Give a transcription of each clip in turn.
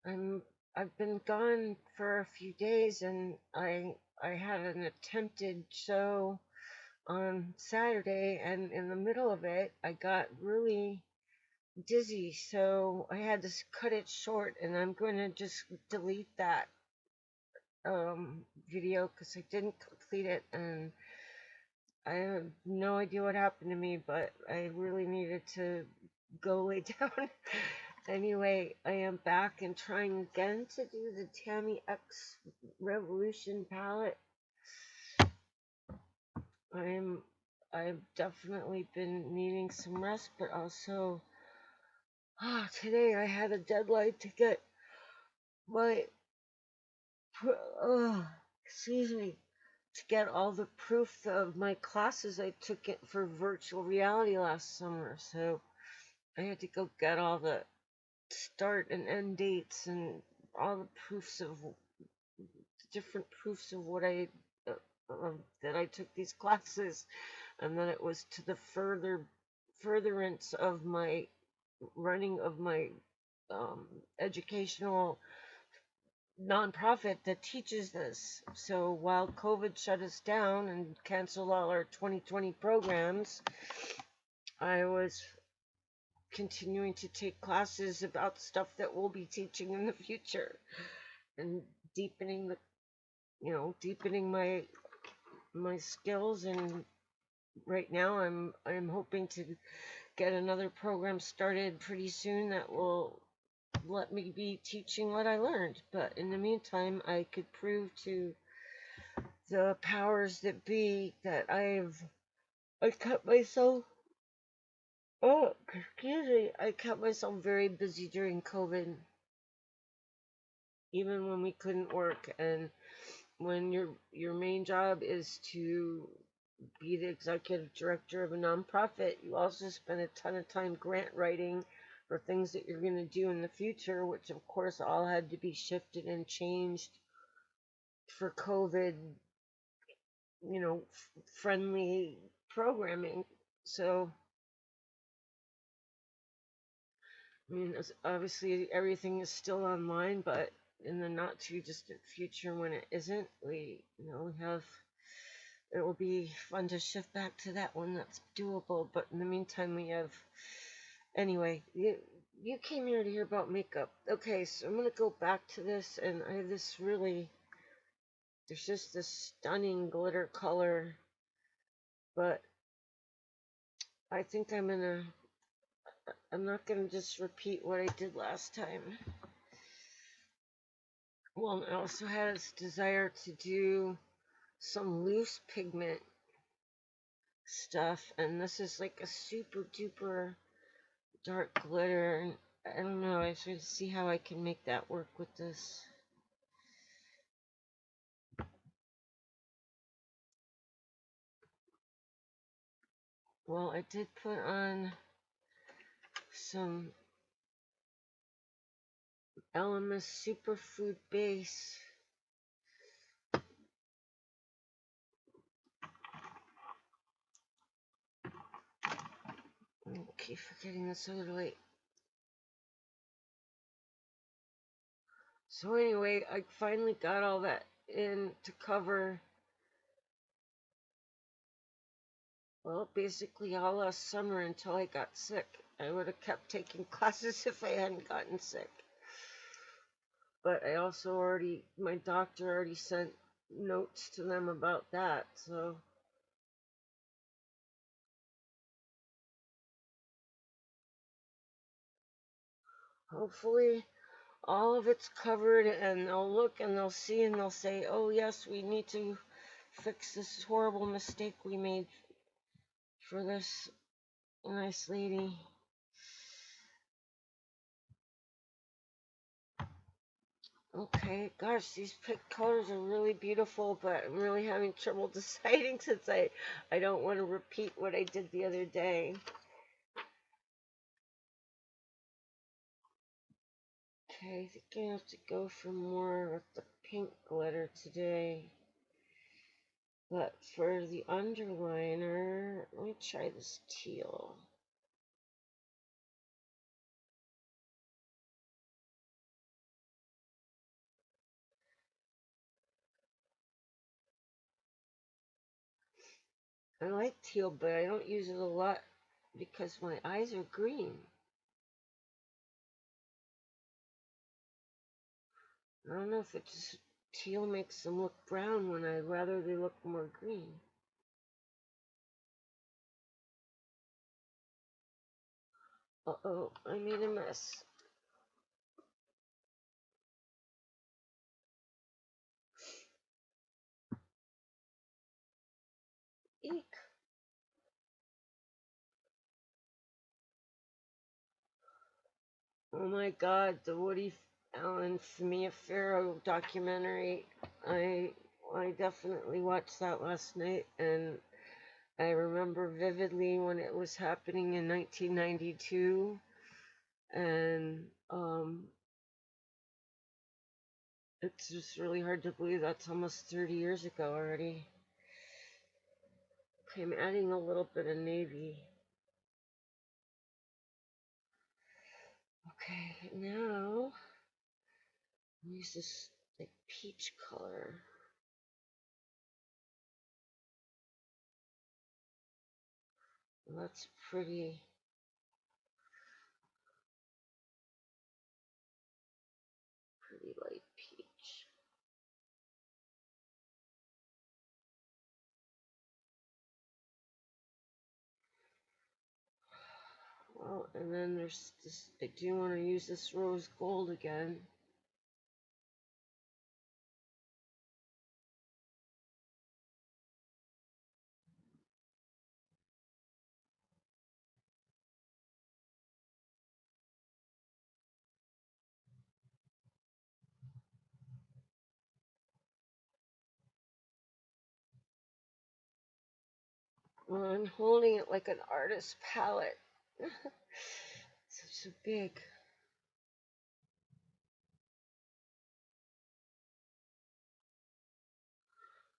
I'm I've been gone for a few days, and I had an attempted show on Saturday, and in the middle of it I got really dizzy, so I had to cut it short, and I'm going to just delete that video because I didn't complete it, and I have no idea what happened to me, but I really needed to go lay down. Anyway, I am back and trying again to do the TammiX Revolution palette. I'm I've definitely been needing some rest, but also today I had a deadline to get my excuse me, to get all the proof of my classes I took it for virtual reality last summer. So I had to go get all the start and end dates and all the proofs of different proofs of what uh, that I took these classes, and then it was to the furtherance of my running of my educational nonprofit that teaches this. So while COVID shut us down and canceled all our 2020 programs, I was continuing to take classes about stuff that we'll be teaching in the future and deepening the deepening my skills. And right now I'm hoping to get another program started pretty soon that will let me be teaching what I learned. But in the meantime, I could prove to the powers that be that I kept myself I kept myself very busy during COVID, even when we couldn't work. And when your main job is to be the executive director of a nonprofit, you also spend a ton of time grant writing for things that you're going to do in the future, which of course all had to be shifted and changed for COVID, friendly programming. So, I mean, obviously everything is still online, but in the not too distant future, when it isn't, we have it will be fun to shift back to that one that's doable. But in the meantime, we have anyway. You came here to hear about makeup. Okay, so I'm gonna go back to this, and I have this really. There's just this stunning glitter color, but I think I'm not gonna just repeat what I did last time. Well, I also had this desire to do some loose pigment stuff, and this is like a super duper dark glitter, and I don't know, I should see how I can make that work with this. Well, I did put on some Elemis superfood base. I keep forgetting this other light. So anyway, I finally got all that in to cover, well, basically all last summer until I got sick. I would have kept taking classes if I hadn't gotten sick. But I also my doctor already sent notes to them about that, so hopefully all of it's covered, and they'll look and they'll see and they'll say, oh yes, we need to fix this horrible mistake we made for this nice lady. Okay, gosh, these pick colors are really beautiful, but I'm really having trouble deciding since I don't want to repeat what I did the other day. Okay, I think I have to go for more with the pink glitter today. But for the underliner, let me try this teal. I like teal, but I don't use it a lot because my eyes are green. I don't know if it's just teal makes them look brown when I'd rather they look more green. Uh-oh, I made a mess. Eek. Oh my God, the Woody Allen Mia Farrow documentary. I I definitely watched that last night, and I remember vividly when it was happening in 1992, and it's just really hard to believe that's almost 30 years ago already. Okay, I'm adding a little bit of navy. Okay, now use this like peach color. Well, that's pretty light peach. Well, and then there's this. I do want to use this rose gold again. Well, I'm holding it like an artist palette. So big.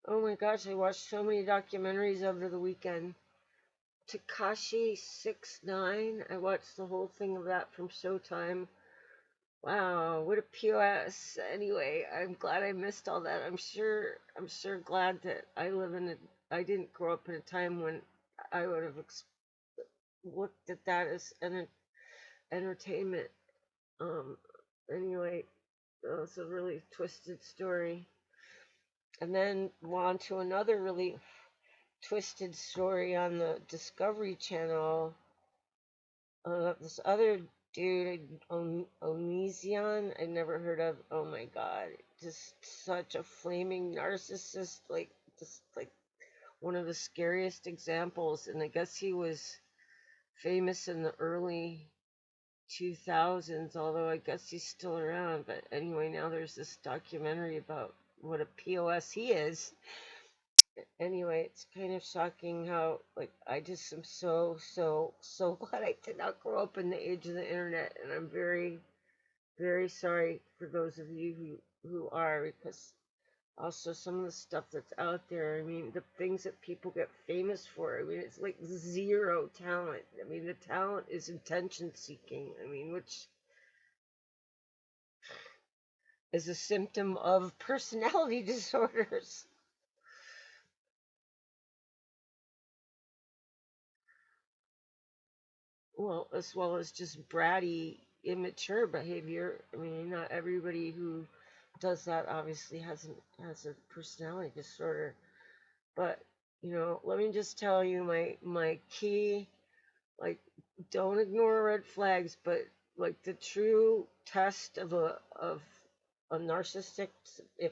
Oh my gosh, I watched so many documentaries over the weekend. Takashi 69. I watched the whole thing of that from Showtime. Wow, what a POS. Anyway, I'm glad I missed all that. I'm sure glad that I didn't grow up in a time when I would have looked at that as entertainment. Um, anyway, it's a really twisted story. And then on to another really twisted story on the Discovery Channel. This other dude, Onision, I never heard of. Oh my God, just such a flaming narcissist, like just like one of the scariest examples. And I guess he was famous in the early 2000s, although I guess he's still around. But anyway, now there's this documentary about what a POS he is. Anyway, it's kind of shocking how, like, I just am so glad I did not grow up in the age of the internet, and I'm very sorry for those of you who are, because also some of the stuff that's out there, I mean, the things that people get famous for, I mean, it's like zero talent. I mean, the talent is attention seeking, I mean, which is a symptom of personality disorders. Well as just bratty, immature behavior. I mean, not everybody who does that obviously has a personality disorder. But let me just tell you my key, like, don't ignore red flags, but like the true test of a narcissistic, if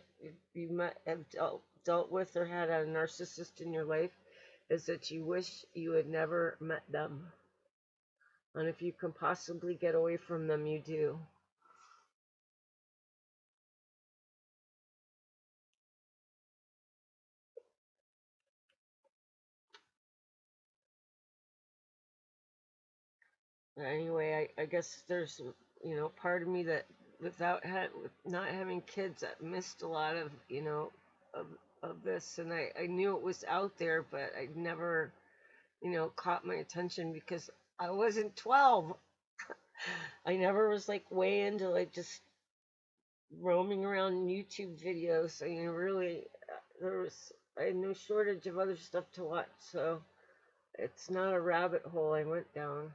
you have dealt with or had a narcissist in your life, is that you wish you had never met them. And if you can possibly get away from them, you do. Anyway, I guess there's, part of me that with not having kids, I missed a lot of, of, of this. And I knew it was out there, but I never, caught my attention because I wasn't 12. I never was like way into like just roaming around YouTube videos. I mean, really, there was. I had no shortage of other stuff to watch, so it's not a rabbit hole I went down.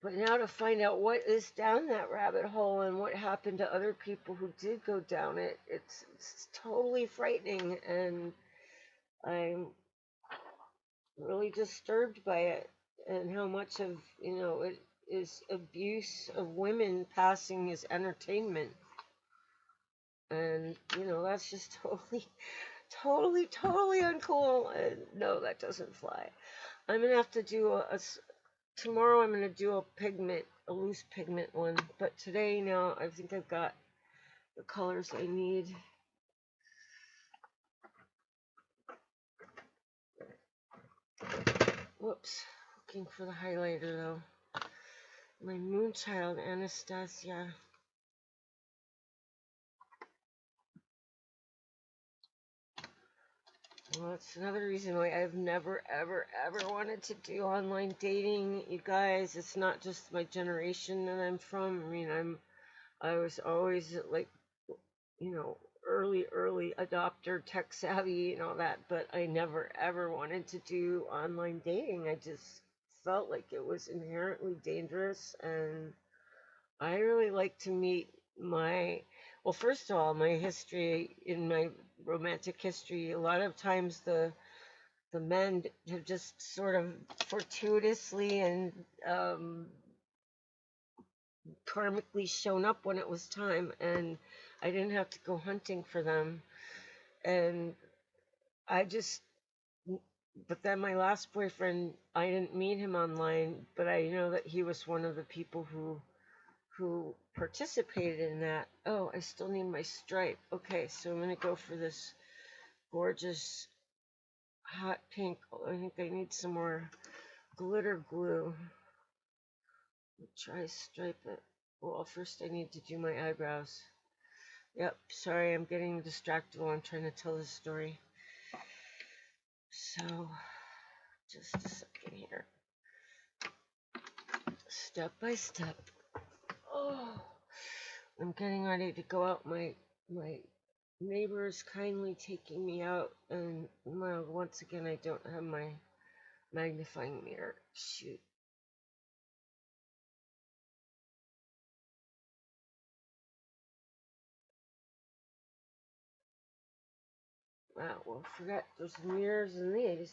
But now to find out what is down that rabbit hole and what happened to other people who did go down it, it's totally frightening, and I'm really disturbed by it, and how much of, it is abuse of women passing as entertainment. And that's just totally uncool. And no, that doesn't fly. I'm gonna have to do tomorrow. I'm gonna do a loose pigment one. But today, now I think I've got the colors I need. Whoops, looking for the highlighter though. My Moonchild Anastasia. Well, that's another reason why I've never, ever wanted to do online dating. You guys, it's not just my generation that I'm from. I mean, I was always like, early adopter, tech savvy and all that, but I never, ever wanted to do online dating. I just felt like it was inherently dangerous, and I really like to meet well, first of all, my history, in my romantic history, a lot of times the men have just sort of fortuitously and karmically shown up when it was time, and I didn't have to go hunting for them. And I just, but then my last boyfriend, I didn't meet him online, but I know that he was one of the people who participated in that. Oh, I still need my stripe. Okay, so I'm gonna go for this gorgeous hot pink. I think I need some more glitter glue. Try stripe it. Well, first I need to do my eyebrows. Yep, sorry, I'm getting distracted while I'm trying to tell this story. So, just a second here. Step by step. Oh, I'm getting ready to go out. My neighbor is kindly taking me out, and well, once again, I don't have my magnifying mirror. Shoot. Wow, well, forget there's mirrors in these.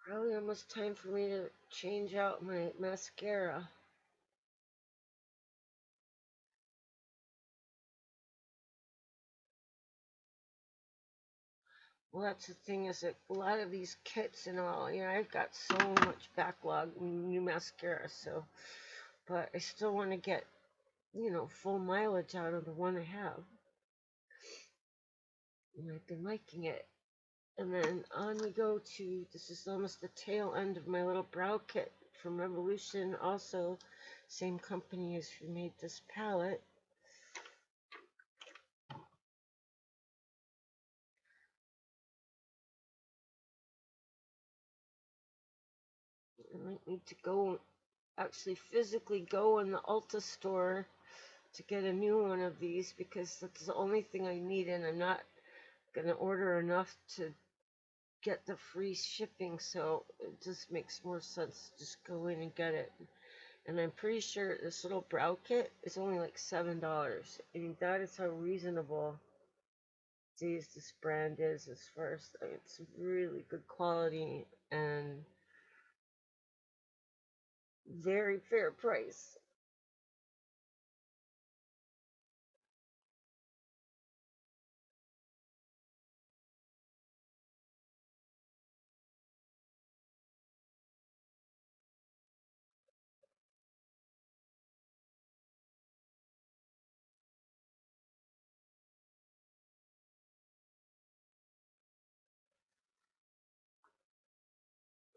Probably almost time for me to change out my mascara. Well, that's the thing, is that a lot of these kits and all, I've got so much backlog new mascara, so, but I still want to get, full mileage out of the one I have. And I've been liking it. And then on we go to, this is almost the tail end of my little brow kit from Revolution, also same company as who made this palette. I might need to go, actually physically go in the Ulta store to get a new one of these, because that's the only thing I need, and I'm not gonna order enough to get the free shipping, so it just makes more sense to just go in and get it. And I'm pretty sure this little brow kit is only like $7. I mean, that is how reasonable this brand is, as far as, it's really good quality and very fair price.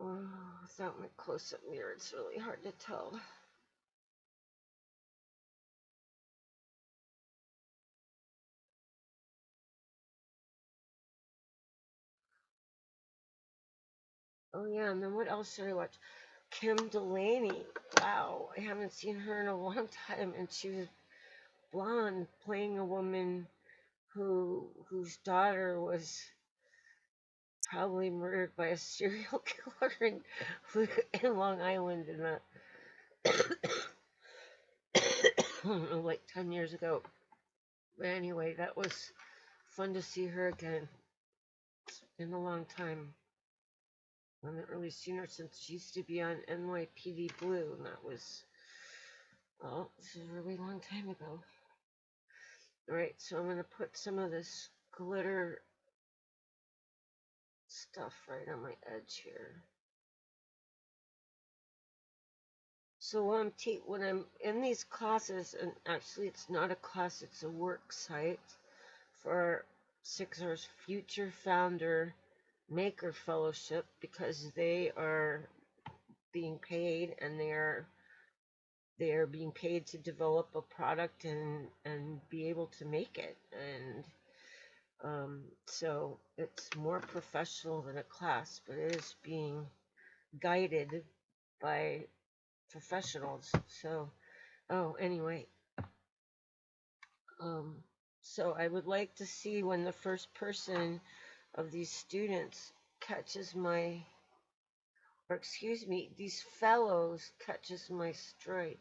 Oh, without my close-up mirror, it's really hard to tell. Oh yeah, and then what else did I watch? Kim Delaney. Wow, I haven't seen her in a long time, and she was blonde, playing a woman whose daughter was probably murdered by a serial killer in Long Island in a I don't know, like 10 years ago. But anyway, that was fun to see her again. It's been a long time. I haven't really seen her since she used to be on NYPD Blue, and that was, well, this is a really long time ago. Alright, so I'm going to put some of this glitter stuff right on my edge here. So when I'm in these classes, and actually it's not a class, it's a work site for Sixer's Future Founder Maker Fellowship, because they are being paid, and they are being paid to develop a product and be able to make it. And so it's more professional than a class, but it is being guided by professionals. So, oh, anyway, um, so I would like to see when the first person of these students catches my, or excuse me, these fellows catches my stripe.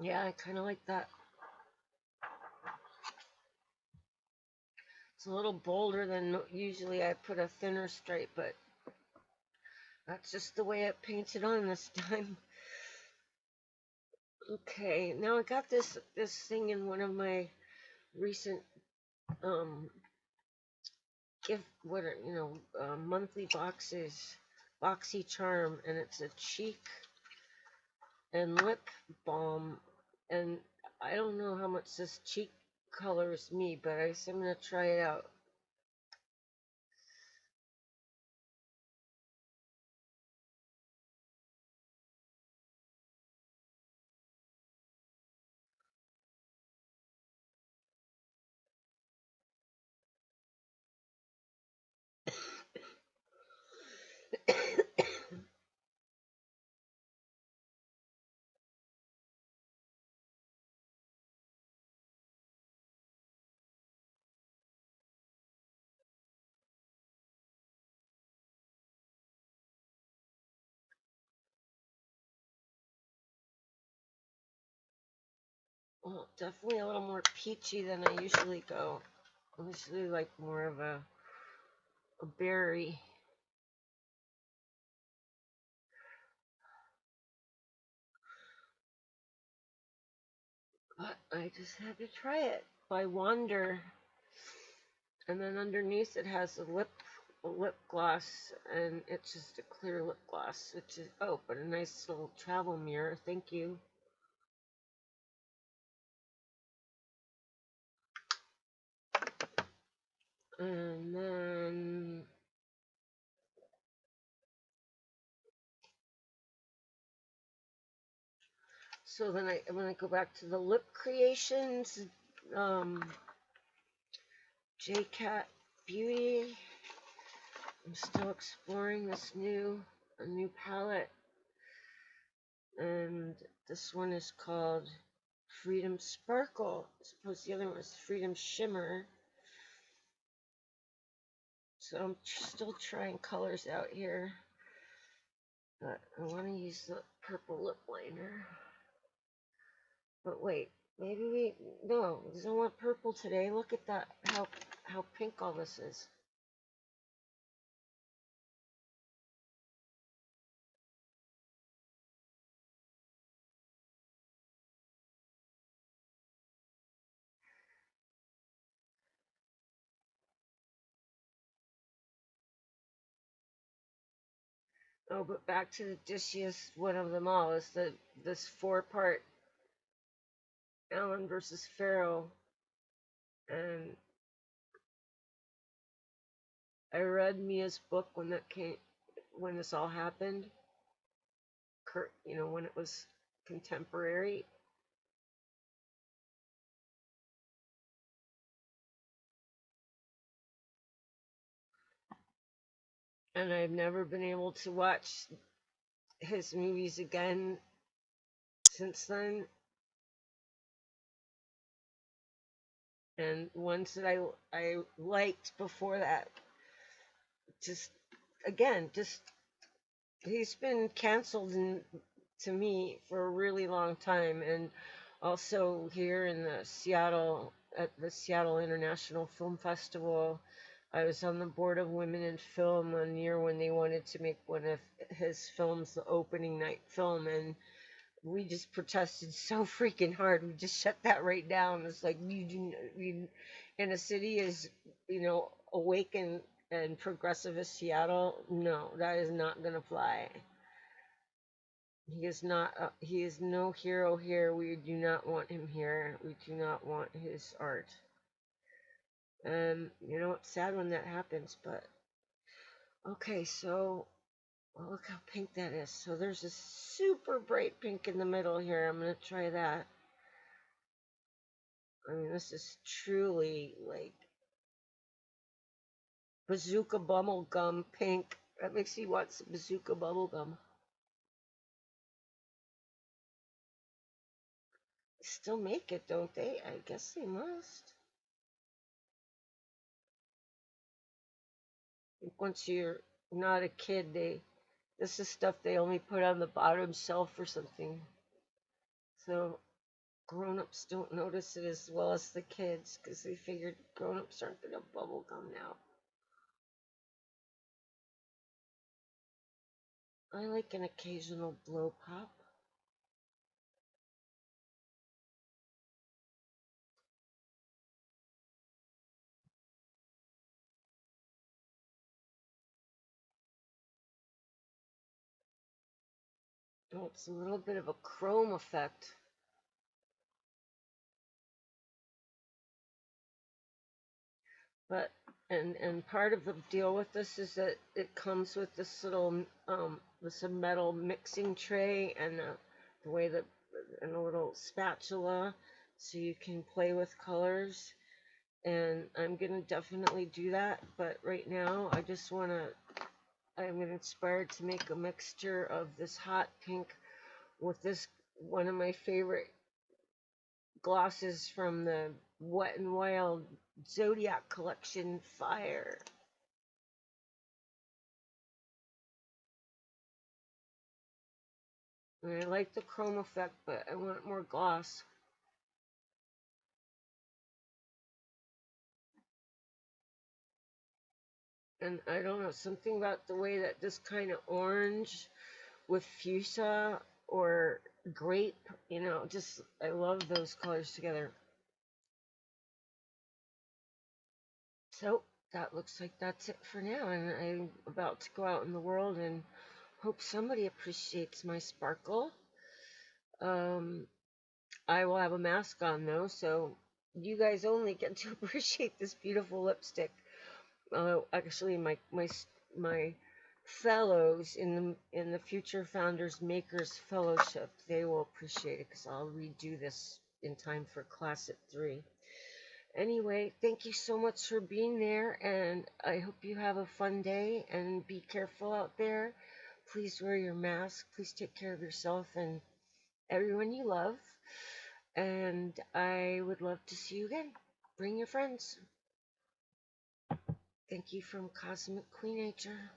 Yeah, I kind of like that. It's a little bolder than usually. I put a thinner stripe, but that's just the way I painted on this time. Okay, now I got this thing in one of my recent um gift, what are, monthly boxes, boxy charm, and it's a cheek and lip balm, and I don't know how much this cheek colors me, but I guess I'm gonna try it out. Well, definitely a little more peachy than I usually go. I usually like more of a berry, but I just had to try it. By Wander, And then underneath it has a lip gloss, and it's just a clear lip gloss. Which is, oh, but a nice little travel mirror. Thank you. And then so then when I go back to the lip creations, um, JCat Beauty. I'm still exploring this a new palette, and this one is called Freedom Sparkle. I suppose the other one is Freedom Shimmer. So I'm still trying colors out here, but I want to use the purple lip liner. But wait, maybe no, because I want purple today. Look at that, how pink all this is. Oh, but back to the dishiest one of them all is this 4-part Allen versus Farrell, and I read Mia's book when this all happened. When it was contemporary, and I've never been able to watch his movies again since then. And ones that I liked before that, just again, just he's been canceled to me for a really long time, and also here in the Seattle at the Seattle International Film Festival. I was on the board of Women in Film one year when they wanted to make one of his films the opening night film, and we just protested so freaking hard. We just shut that right down. It's like in a city as awake and progressive as Seattle. No, that is not gonna fly. He is not. He is no hero here. We do not want him here. We do not want his art. It's sad when that happens, but okay. So look how pink that is. So there's a super bright pink in the middle here. I'm gonna try that. I mean, this is truly like bazooka bubblegum pink. That makes me want some bazooka bubblegum. Still make it, don't they? I guess they must. Once you're not a kid, this is stuff they only put on the bottom shelf or something. So grown-ups don't notice it as well as the kids because they figured grown-ups aren't gonna bubble gum now. I like an occasional blow pop. Oh, it's a little bit of a chrome effect. But and part of the deal with this is that it comes with this little this metal mixing tray and the way that and a little spatula so you can play with colors, and I'm gonna definitely do that. But right now I'm inspired to make a mixture of this hot pink with this one of my favorite glosses from the Wet and Wild Zodiac collection, Fire. And I like the chrome effect, but I want more gloss. And I don't know, something about the way that this kind of orange with fuchsia or grape, just I love those colors together. So that looks like that's it for now, and I'm about to go out in the world and hope somebody appreciates my sparkle. Um, I will have a mask on though, so you guys only get to appreciate this beautiful lipstick. Actually, my fellows in the Future Founders Makers Fellowship, they will appreciate it because I'll redo this in time for class at 3. Anyway, thank you so much for being there, and I hope you have a fun day and be careful out there. Please wear your mask. Please take care of yourself and everyone you love. And I would love to see you again. Bring your friends. Thank you from Cosmic Queenager.